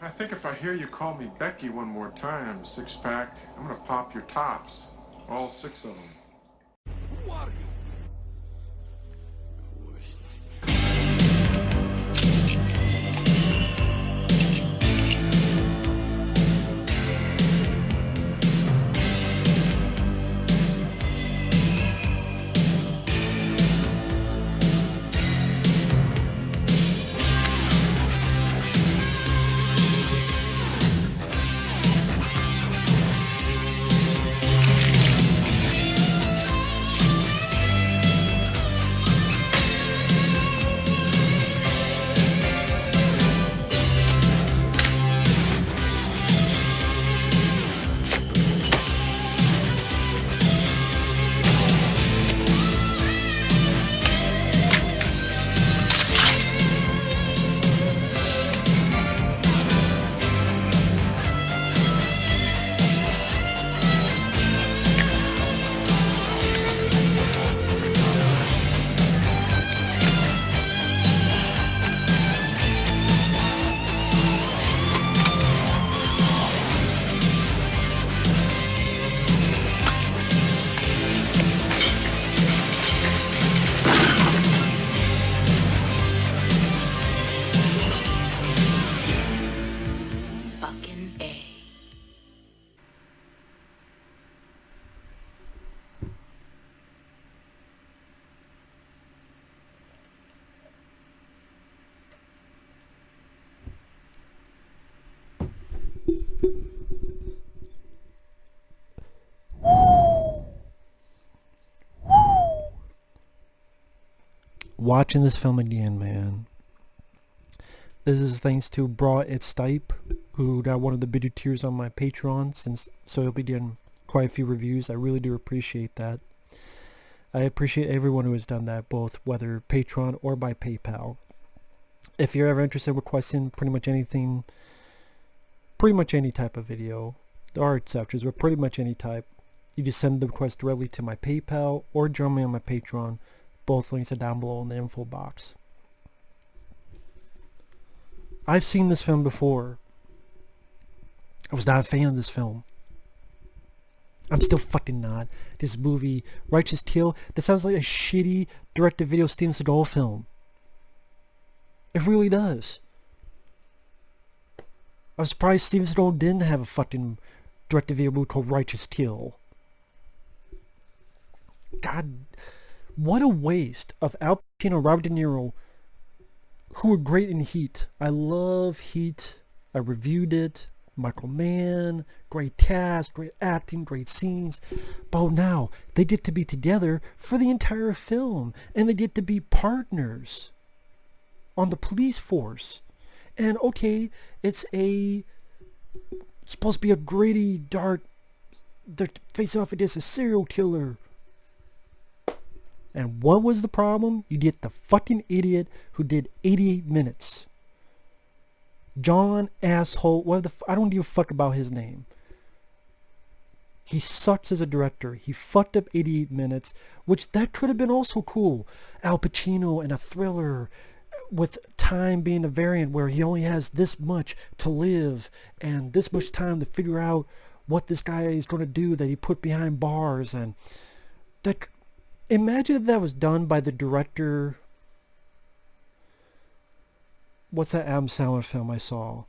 I think if I hear you call me Becky one more time, six-pack, I'm gonna pop your tops. All six of them. Who are you? Watching this film again, man. This is thanks to Bra It's Stipe, who got one of the bigger tiers on my Patreon, so he'll be doing quite a few reviews. I really do appreciate that. I appreciate everyone who has done that, both whether Patreon or by PayPal. If you're ever interested in requesting pretty much anything, pretty much any type of video, there are exceptions, but pretty much any type, you just send the request directly to my PayPal or join me on my Patreon. Both links are down below in the info box. I've seen this film before. I was not a fan of this film. I'm still fucking not. This movie, Righteous Kill, that sounds like a shitty direct-to-video Steven Seagal film. It really does. I was surprised Steven Seagal didn't have a fucking direct-to-video movie called Righteous Kill. God, what a waste of Al Pacino, Robert De Niro, who were great in Heat. I love Heat. I reviewed it. Michael Mann, great cast, great acting, great scenes. But now they get to be together for the entire film, and they get to be partners on the police force. And okay, it's supposed to be a gritty, dark, they face off against a serial killer. And what was the problem? You get the fucking idiot who did 88 minutes. John asshole, I don't give a fuck about his name. He sucks as a director. He fucked up 88 minutes, which that could have been also cool. Al Pacino in a thriller with time being a variant where he only has this much to live and this much time to figure out what this guy is going to do that he put behind bars. And that, imagine if that was done by the director. What's that Adam Sandler film I saw?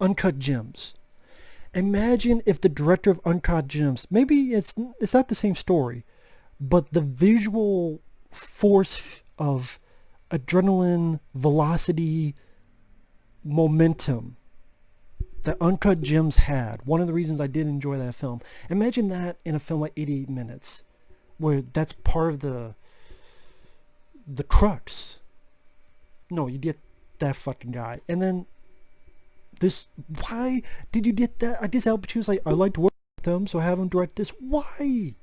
Uncut Gems. Imagine if the director of Uncut Gems, maybe it's not the same story, but the visual force of adrenaline, velocity, momentum that Uncut Gems had. One of the reasons I did enjoy that film. Imagine that in a film like 88 Minutes, where that's part of the crux. No, you get that fucking guy. And then this, why did you get that? I guess Al Pacino's like, I like to work with them, so have him direct this. Why?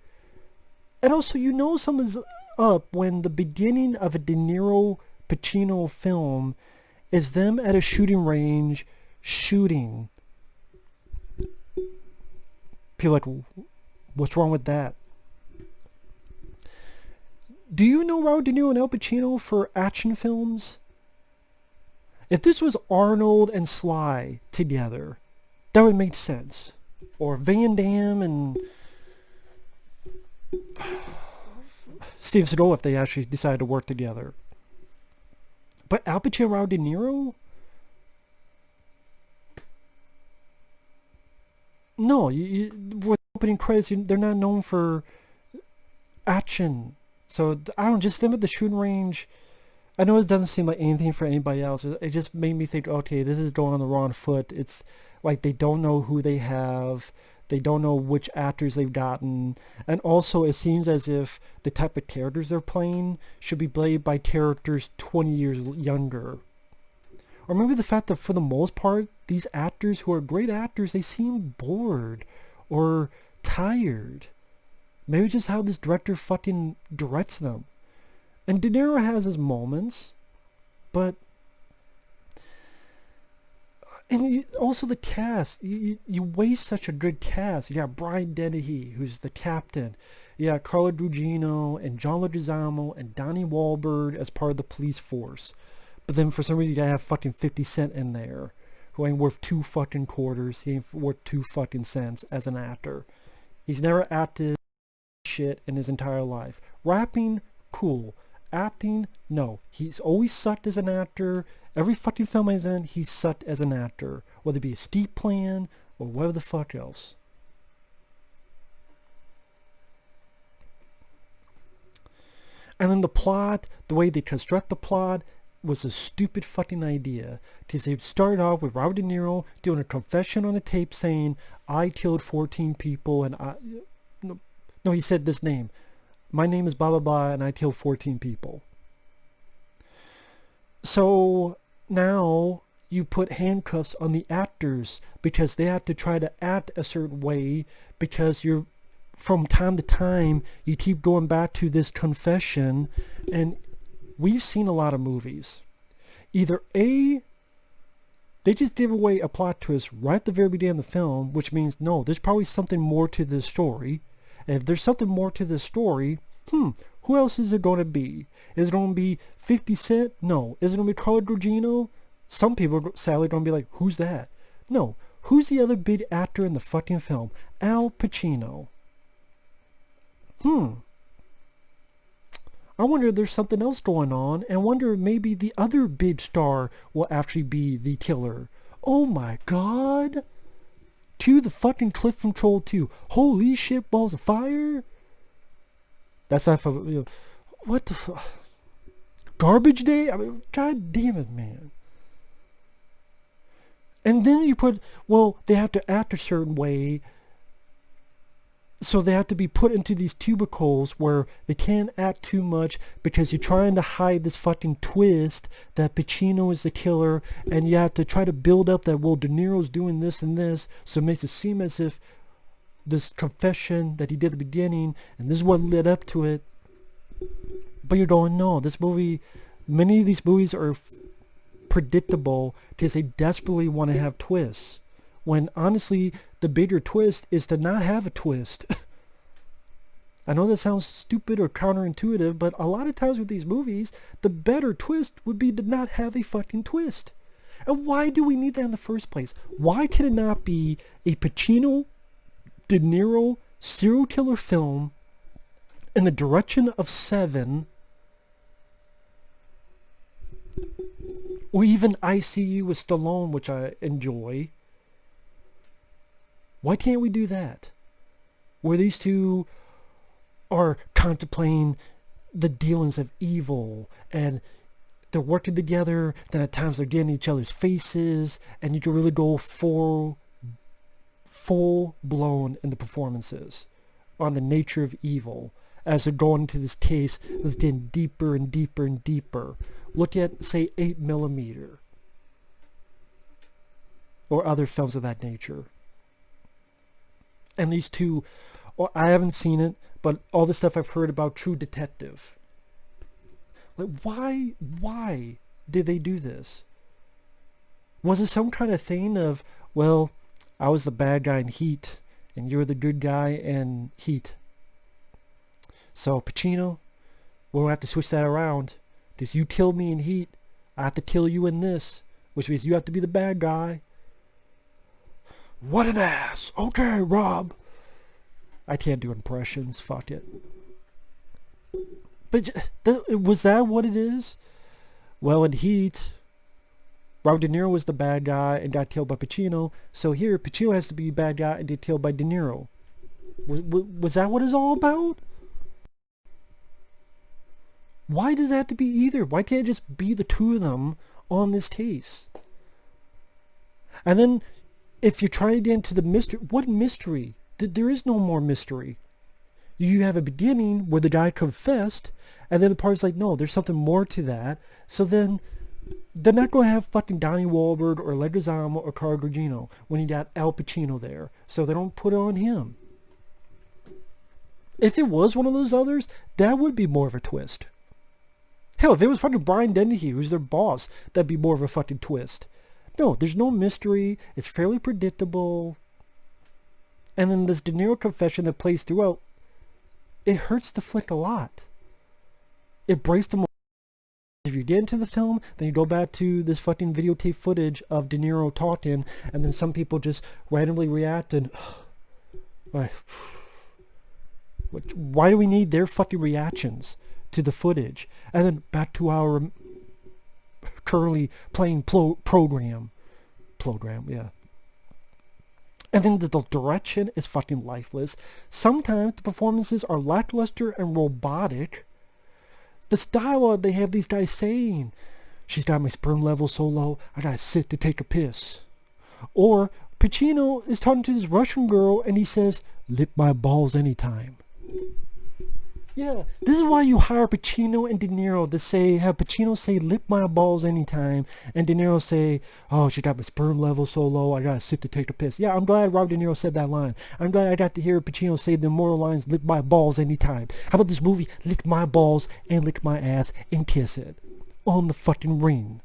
And also, you know something's up when the beginning of a De Niro Pacino film is them at a shooting range shooting. People are like, what's wrong with that? Do you know Robert De Niro and Al Pacino for action films? If this was Arnold and Sly together, that would make sense. Or Van Damme and Steve Seagal if they actually decided to work together. But Al Pacino and Robert De Niro? No, with opening credits, they're not known for action. So I don't just them at the shooting range. I know it doesn't seem like anything for anybody else. It just made me think, okay, this is going on the wrong foot. It's like they don't know who they have. They don't know which actors they've gotten. And also it seems as if the type of characters they're playing should be played by characters 20 years younger. Or maybe the fact that for the most part, these actors who are great actors, they seem bored or tired. Maybe just how this director fucking directs them. And De Niro has his moments, but... And also the cast. You waste such a good cast. You got Brian Dennehy, who's the captain. You got Carla Gugino and John Leguizamo and Donnie Wahlberg as part of the police force. But then for some reason you gotta have fucking 50 Cent in there, who ain't worth 2 fucking quarters. He ain't worth 2 fucking cents as an actor. He's never acted shit in his entire life. Rapping, cool. Acting, no. He's always sucked as an actor. Every fucking film he's in, he's sucked as an actor. Whether it be a steep plan or whatever the fuck else. And then the plot, the way they construct the plot, was a stupid fucking idea. Because they started off with Robert De Niro doing a confession on a tape saying, I killed 14 people and I... No, he said this name. My name is blah blah blah and I killed 14 people. So now you put handcuffs on the actors because they have to try to act a certain way because you're from time to time you keep going back to this confession. And we've seen a lot of movies. Either A, they just give away a plot twist right at the very beginning of the film, which means no, there's probably something more to this story. And if there's something more to this story, who else is it going to be? Is it going to be 50 Cent? No. Is it going to be Carla Gugino? Some people sadly going to be like, who's that? No. Who's the other big actor in the fucking film? Al Pacino. I wonder if there's something else going on, and I wonder if maybe the other big star will actually be the killer. Oh my god! To the fucking Cliff from Troll 2. Holy shit, balls of fire! That's not for, what the fuck? Garbage Day? I mean, god damn it, man. And then you put, well, they have to act a certain way, so they have to be put into these cubicles where they can't act too much because you're trying to hide this fucking twist that Pacino is the killer, and you have to try to build up that, well, De Niro's doing this and this, so it makes it seem as if this confession that he did at the beginning, and this is what led up to it. But you don't know. This movie, many of these movies are predictable because they desperately want to have twists. When honestly, the bigger twist is to not have a twist. I know that sounds stupid or counterintuitive, but a lot of times with these movies, the better twist would be to not have a fucking twist. And why do we need that in the first place? Why can it not be a Pacino, De Niro serial killer film in the direction of Seven, or even ICU with Stallone, which I enjoy? Why can't we do that? Where these two are contemplating the dealings of evil, and they're working together, then at times they're getting each other's faces, and you can really go full blown in the performances on the nature of evil as they're going into this case that's getting deeper and deeper and deeper. Look at, say, 8mm or other films of that nature. And these two, I haven't seen it, but all the stuff I've heard about True Detective. Like, why did they do this? Was it some kind of thing of, well, I was the bad guy in Heat, and you're the good guy in Heat. So, Pacino, We'll have to switch that around. Because you killed me in Heat, I have to kill you in this. Which means you have to be the bad guy. What an ass. Okay, Rob. I can't do impressions. Fuck it. But was that what it is? Well, in Heat, Robert De Niro was the bad guy and got killed by Pacino. So here, Pacino has to be the bad guy and get killed by De Niro. Was that what it's all about? Why does that have to be either? Why can't it just be the two of them on this case? And then, if you're trying to get into the mystery, what mystery? There is no more mystery. You have a beginning where the guy confessed, and then the party's like, no, there's something more to that. So then, they're not going to have fucking Donnie Wahlberg or Leguizamo or Carla Gugino when you got Al Pacino there. So they don't put it on him. If it was one of those others, that would be more of a twist. Hell, if it was fucking Brian Dennehy, who's their boss, that'd be more of a fucking twist. No, there's no mystery. It's fairly predictable. And then this De Niro confession that plays throughout, it hurts the flick a lot. It breaks the... If you get into the film, then you go back to this fucking videotape footage of De Niro talking, and then some people just randomly react and... Like, why do we need their fucking reactions to the footage? And then back to our currently playing program, yeah. And then the direction is fucking lifeless. Sometimes the performances are lackluster and robotic. The dialogue they have these guys saying, she's got my sperm level so low, I gotta sit to take a piss. Or Pacino is talking to this Russian girl and he says, lick my balls anytime. Yeah, this is why you hire Pacino and De Niro to say, have Pacino say, lick my balls anytime, and De Niro say, oh, she got my sperm level so low, I gotta sit to take a piss. Yeah, I'm glad Robert De Niro said that line. I'm glad I got to hear Pacino say the immortal lines, lick my balls anytime. How about this movie, lick my balls and lick my ass and kiss it on the fucking ring?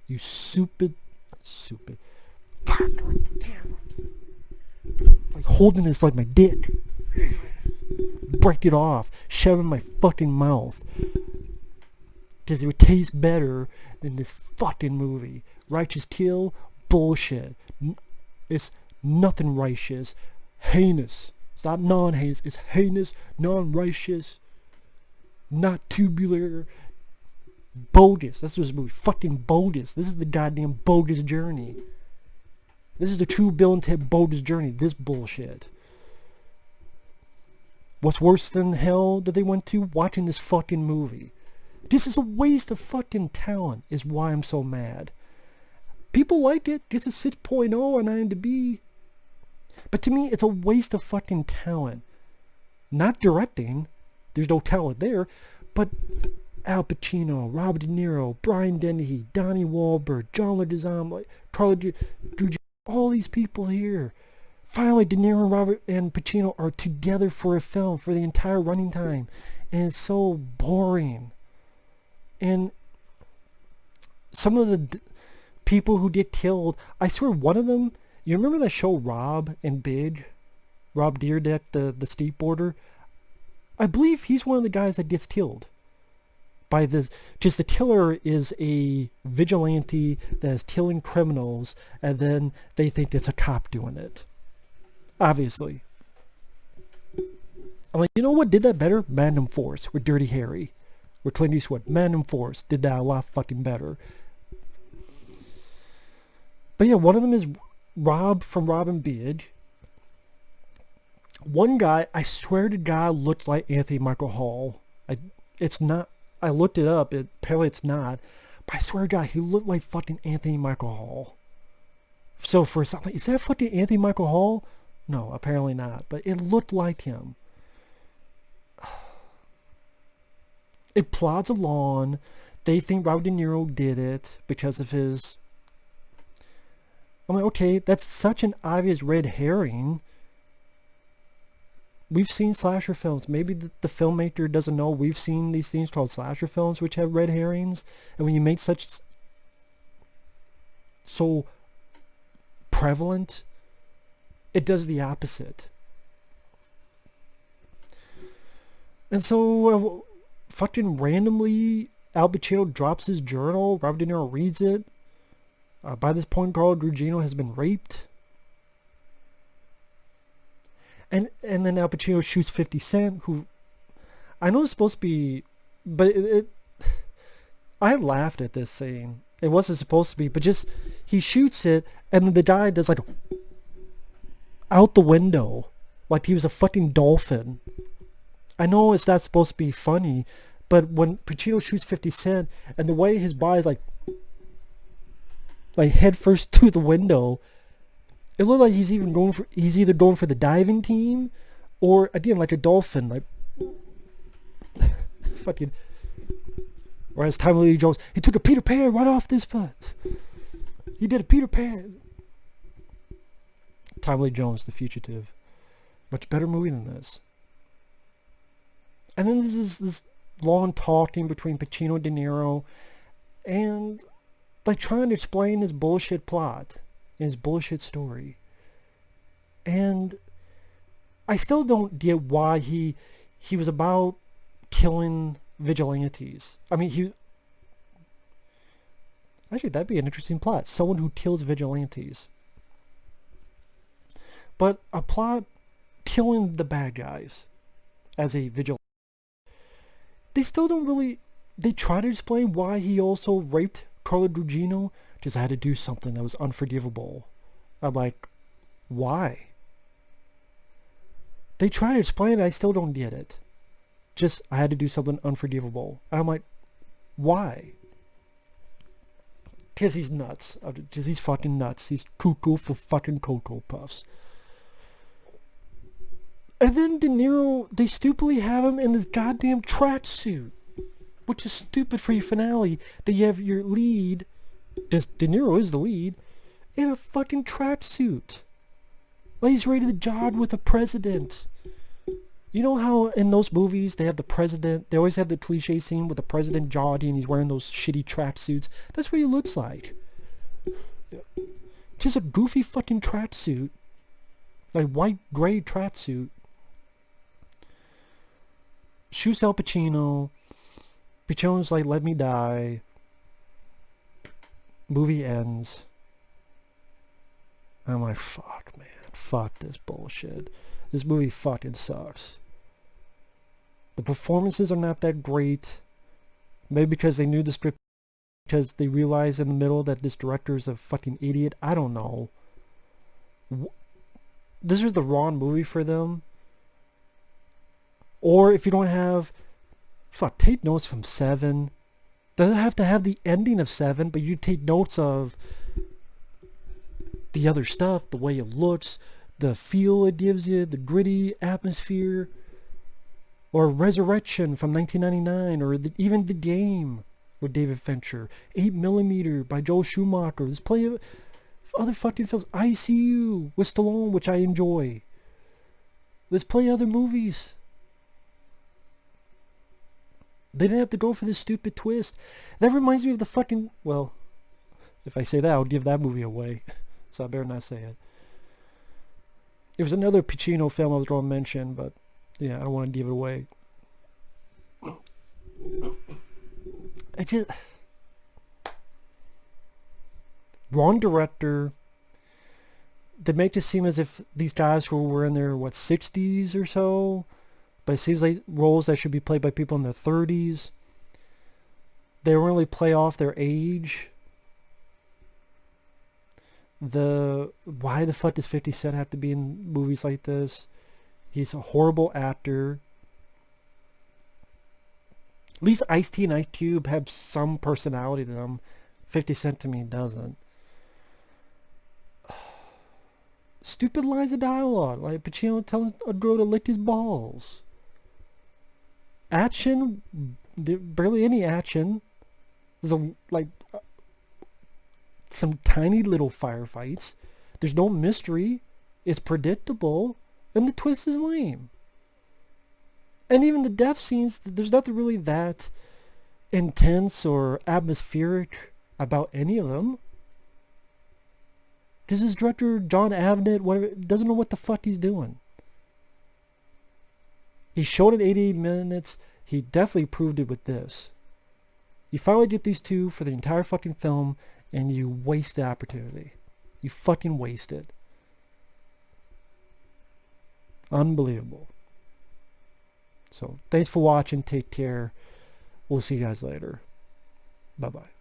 You stupid. Fuck. Like holding this like my dick. Break it off, shove it in my fucking mouth, because it would taste better than this fucking movie. Righteous Kill, bullshit. It's nothing righteous. Heinous. It's not non-heinous. It's heinous, non-righteous, not tubular. Bogus. That's what this movie. Fucking bogus. This is the goddamn bogus journey. This is the true Bill and Ted bogus journey. This bullshit. What's worse than hell that they went to? Watching this fucking movie. This is a waste of fucking talent, is why I'm so mad. People like it. It's a 6.0 on IMDb. But to me, it's a waste of fucking talent. Not directing. There's no talent there. But Al Pacino, Robert De Niro, Brian Dennehy, Donnie Wahlberg, John Leguizamo, Carla Gugino, all these people here. Finally, De Niro and Robert and Pacino are together for a film for the entire running time. And it's so boring. And some of the people who get killed, I swear one of them, you remember that show Rob and Big? Rob Deerdeck, the skateboarder? I believe he's one of the guys that gets killed. By this, just the killer is a vigilante that is killing criminals, and then they think it's a cop doing it. Obviously. I'm like, you know what did that better? Magnum Force with Dirty Harry. With Clint Eastwood. Magnum Force did that a lot fucking better. But yeah, one of them is Rob from Rob and Big. One guy, I swear to God, looked like Anthony Michael Hall. It's not. I looked it up. Apparently it's not. But I swear to God, he looked like fucking Anthony Michael Hall. So for something, is that fucking Anthony Michael Hall? No, apparently not. But it looked like him. It plods along. They think Robert De Niro did it because of his... I'm like, okay, that's such an obvious red herring. We've seen slasher films. Maybe the filmmaker doesn't know. We've seen these things called slasher films which have red herrings. And when you make such... so prevalent... it does the opposite. And so, fucking randomly, Al Pacino drops his journal. Robert De Niro reads it. By this point, Carla Gugino has been raped. And then Al Pacino shoots 50 Cent, who I know is supposed to be, but I laughed at this scene. It wasn't supposed to be, but just he shoots it, and then the guy does like out the window, like he was a fucking dolphin. I know it's not supposed to be funny, but when Pacino shoots 50 Cent, and the way his body's like head first through the window, it looked like he's either going for the diving team, or again like a dolphin, like fucking. Or as Tommy Lee Jones, he took a Peter Pan right off this butt. He did a Peter Pan. Tommy Lee Jones, The Fugitive, much better movie than this. And then this is this long talking between Pacino and De Niro, and like trying to explain his bullshit plot, his bullshit story. And I still don't get why he was about killing vigilantes. I mean, actually that'd be an interesting plot. Someone who kills vigilantes. But a plot killing the bad guys as a vigilante. They still don't really. They try to explain why he also raped Carla Gugino. Just had to do something that was unforgivable. I'm like, why? They try to explain it. I still don't get it. Just, I had to do something unforgivable. And I'm like, why? Because he's nuts. Because he's fucking nuts. He's cuckoo for fucking Cocoa Puffs. And then De Niro, they stupidly have him in this goddamn tracksuit. Which is stupid for your finale. That you have your lead, just De Niro is the lead, in a fucking tracksuit. Like he's ready to jog with the president. You know how in those movies they have the president, they always have the cliche scene with the president jogging and he's wearing those shitty tracksuits? That's what he looks like. Just a goofy fucking tracksuit. Like white, gray tracksuit. Shoots Al Pacino. Pacino's like, let me die. Movie ends. I'm like, fuck, man. Fuck this bullshit. This movie fucking sucks. The performances are not that great. Maybe because they knew the script, because they realized in the middle that this director is a fucking idiot. I don't know. This was the wrong movie for them. Or if you don't have, fuck, take notes from 7. Doesn't have to have the ending of 7, but you take notes of the other stuff, the way it looks, the feel it gives you, the gritty atmosphere, or Resurrection from 1999, or even The Game with David Fincher, 8mm by Joel Schumacher. There's plenty of other fucking films. ICU with Stallone, which I enjoy. There's plenty of other movies. They didn't have to go for this stupid twist. That reminds me of the fucking, well, if I say that, I'll give that movie away. So I better not say it. It was another Pacino film I was going to mention, but yeah, I don't want to give it away. Wrong director. They make it seem as if these guys who were in their, 60s or so, but it seems like roles that should be played by people in their 30s. They don't really play off their age. Why the fuck does 50 Cent have to be in movies like this? He's a horrible actor. At least Ice-T and Ice Cube have some personality to them. 50 Cent to me doesn't. Stupid lines of dialogue, like Pacino telling a girl to lick his balls. Action, barely any action. There's some tiny little firefights. There's no mystery. It's predictable, and the twist is lame. And even the death scenes, there's nothing really that intense or atmospheric about any of them. Because his director, Jon Avnet, whatever, doesn't know what the fuck he's doing. He showed it 88 minutes, He definitely proved it with this. You finally get these two for the entire fucking film, and you waste the opportunity. You fucking waste it. Unbelievable. So, thanks for watching. Take care. We'll see you guys later. Bye-bye.